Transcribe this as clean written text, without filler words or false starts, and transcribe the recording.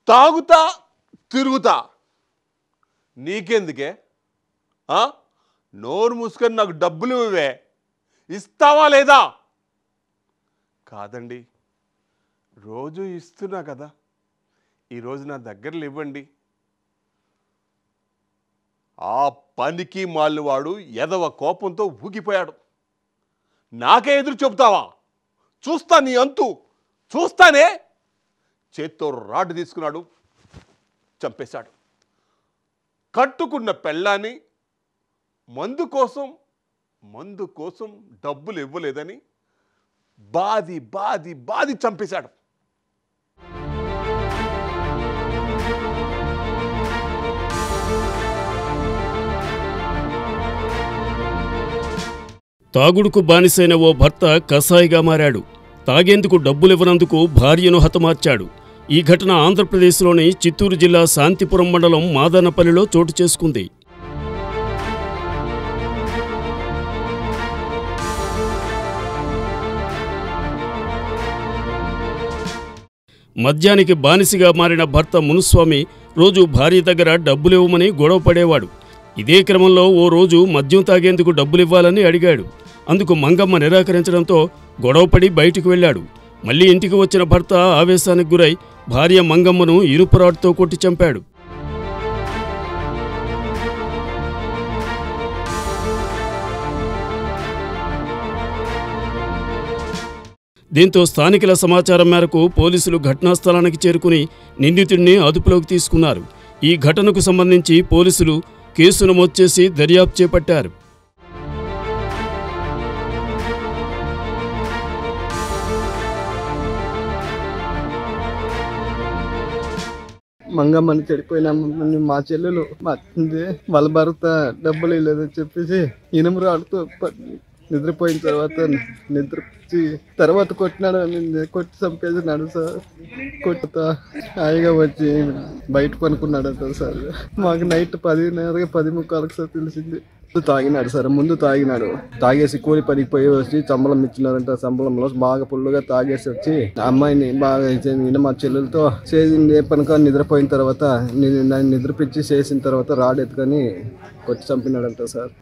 తాగుతా తిరుగుతా నీకెందుకే? నోరు మూసుకొని నాకు డబ్బులు ఇవ్వే, ఇస్తావా లేదా? కాదండి, రోజు ఇస్తున్నా కదా, ఈరోజు నా దగ్గరలో ఇవ్వండి. ఆ పనికి మాలిన వాడు ఎదవ కోపంతో ఊగిపోయాడు. నాకే ఎదురు చెబుతావా? చూస్తా నీ అంతు, చూస్తానే. చేత్తో రాడ్ తీసుకున్నాడు, చంపేశాడు. కట్టుకున్న పెళ్ళాన్ని మందు కోసం డబ్బులు ఇవ్వలేదని బాది బాది బాది చంపేశాడు. తాగుడుకు బానిసైన ఓ భర్త కసాయిగా మారాడు. తాగేందుకు డబ్బులివ్వనందుకు భార్యను హతమార్చాడు. ఈ ఘటన ఆంధ్రప్రదేశ్లోని చిత్తూరు జిల్లా శాంతిపురం మండలం మాదనపల్లిలో చోటు చేసుకుంది. మద్యానికి బానిసగా మారిన భర్త మునుస్వామి రోజు భార్య దగ్గర డబ్బులివ్వమని గొడవ పడేవాడు. ఇదే క్రమంలో ఓ రోజు మద్యం తాగేందుకు డబ్బులివ్వాలని అడిగాడు. అందుకు మంగమ్మ నిరాకరించడంతో గొడవపడి బయటికి వెళ్ళాడు. మళ్లీ ఇంటికి వచ్చిన భర్త ఆవేశానికి గురై భార్య మంగమ్మను ఇనుపరాడ్తో కొట్టి చంపాడు. దీంతో స్థానికుల సమాచారం మేరకు పోలీసులు ఘటనా స్థలానికి చేరుకుని నిందితుడిని అదుపులోకి తీసుకున్నారు. ఈ ఘటనకు సంబంధించి పోలీసులు కేసు నమోదు చేసి దర్యాప్తు చేపట్టారు. మంగమ్మని చెడిపోయిన మా చెల్లెలు వాళ్ళ భర్త డబ్బులు లేదని చెప్పేసి ఇనుము ఆడుతూ నిద్రపోయిన తర్వాత కొట్టినాడు, కొట్టి చంపేసినాడు సార్. కొట్టుతా హాయిగా వచ్చి బయట పనుకున్నాడంట సార్. మాకు నైట్ 10:30 సార్ తెలిసింది. తాగినాడు సార్, ముందు తాగేసి కూలి పనికి పోయి వచ్చి సంబలం ఇచ్చినారంట. సంబలంలో బాగా పుల్లుగా తాగేసి వచ్చి అమ్మాయిని బాగా మా చెల్లెలతో చేసింది పనుక నిద్రపోయిన తర్వాత నిద్రపిచ్చి చేసిన తర్వాత రాడ్ ఎత్తుకొని కొట్టి చంపినాడంట సార్.